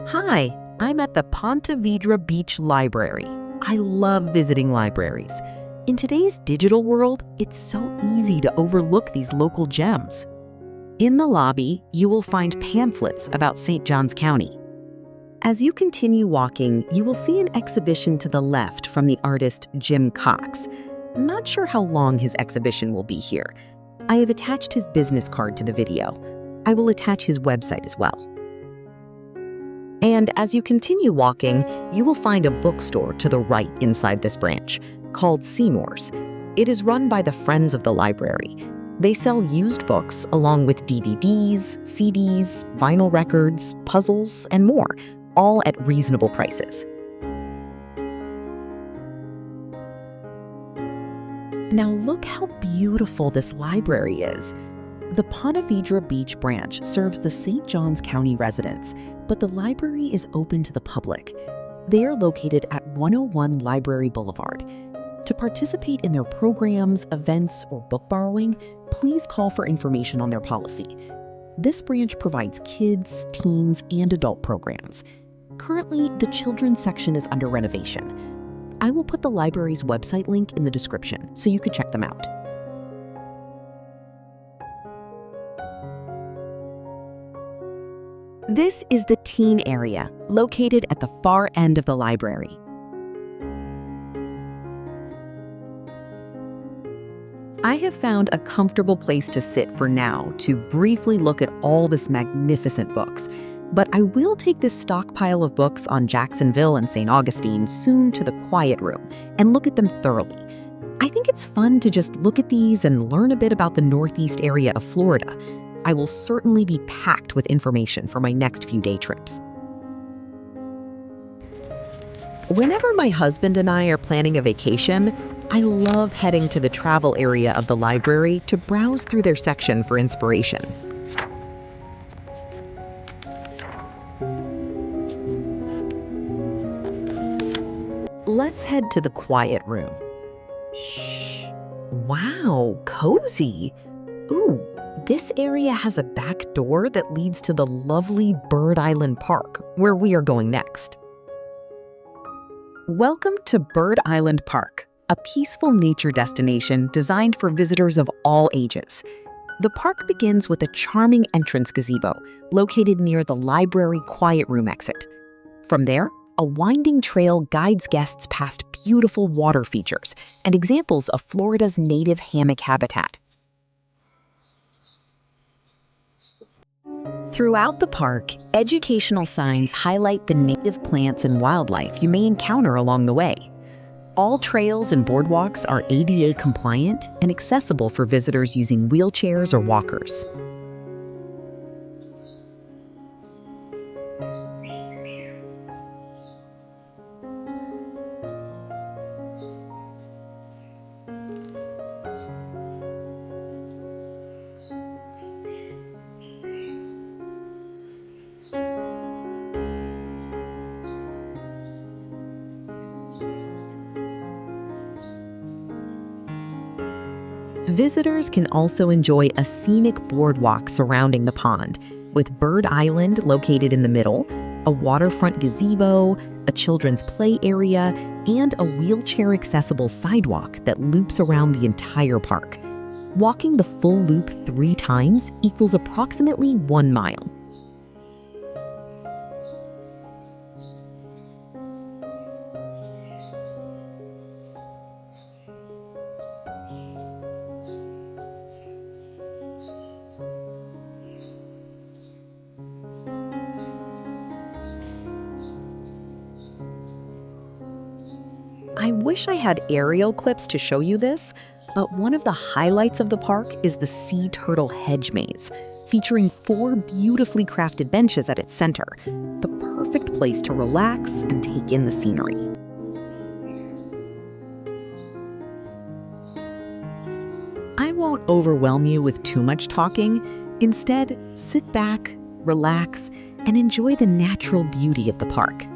Hi, I'm at the Ponte Vedra Beach Library. I love visiting libraries. In today's digital world, it's so easy to overlook these local gems. In the lobby, you will find pamphlets about St. Johns County. As you continue walking, you will see an exhibition to the left from the artist Jim Cox. Not sure how long his exhibition will be here. I have attached his business card to the video. I will attach his website as well. And as you continue walking, you will find a bookstore to the right inside this branch, called Seymour's. It is run by the Friends of the Library. They sell used books along with DVDs, CDs, vinyl records, puzzles, and more, all at reasonable prices. Now look how beautiful this library is. The Ponte Vedra Beach branch serves the St. Johns County residents, but the library is open to the public. They are located at 101 Library Boulevard. To participate in their programs, events, or book borrowing, please call for information on their policy. This branch provides kids, teens, and adult programs. Currently, the children's section is under renovation. I will put the library's website link in the description so you could check them out. This is the teen area, located at the far end of the library. I have found a comfortable place to sit for now to briefly look at all this magnificent books, but I will take this stockpile of books on Jacksonville and St. Augustine soon to the quiet room and look at them thoroughly. I think it's fun to just look at these and learn a bit about the northeast area of Florida. I will certainly be packed with information for my next few day trips. Whenever my husband and I are planning a vacation, I love heading to the travel area of the library to browse through their section for inspiration. Let's head to the quiet room. Shh. Wow, cozy. Ooh, this area has a back door that leads to the lovely Bird Island Park, where we are going next. Welcome to Bird Island Park, a peaceful nature destination designed for visitors of all ages. The park begins with a charming entrance gazebo located near the library quiet room exit. From there, a winding trail guides guests past beautiful water features and examples of Florida's native hammock habitat. Throughout the park, educational signs highlight the native plants and wildlife you may encounter along the way. All trails and boardwalks are ADA compliant and accessible for visitors using wheelchairs or walkers. Visitors can also enjoy a scenic boardwalk surrounding the pond, with Bird Island located in the middle, a waterfront gazebo, a children's play area, and a wheelchair-accessible sidewalk that loops around the entire park. Walking the full loop 3 times equals approximately 1 mile. I wish I had aerial clips to show you this, but one of the highlights of the park is the sea turtle hedge maze, featuring 4 beautifully crafted benches at its center, the perfect place to relax and take in the scenery. I won't overwhelm you with too much talking. Instead, sit back, relax, and enjoy the natural beauty of the park.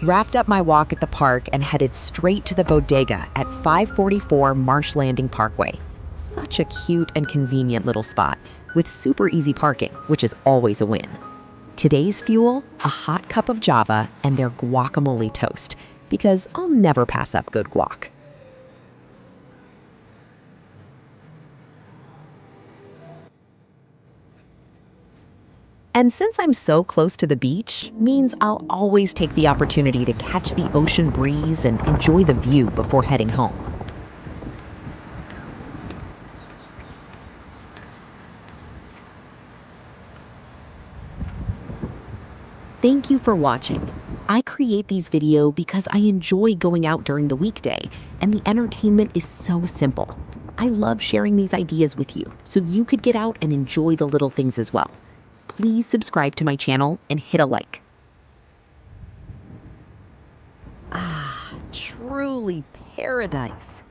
Wrapped up my walk at the park and headed straight to the Bodega at 544 Marsh Landing Parkway. Such a cute and convenient little spot with super easy parking, which is always a win. Today's fuel, a hot cup of Java and their guacamole toast, because I'll never pass up good guac. And since I'm so close to the beach, means I'll always take the opportunity to catch the ocean breeze and enjoy the view before heading home. Thank you for watching. I create these videos because I enjoy going out during the weekday, and the entertainment is so simple. I love sharing these ideas with you, so you could get out and enjoy the little things as well. Please subscribe to my channel and hit a like. Ah, truly paradise.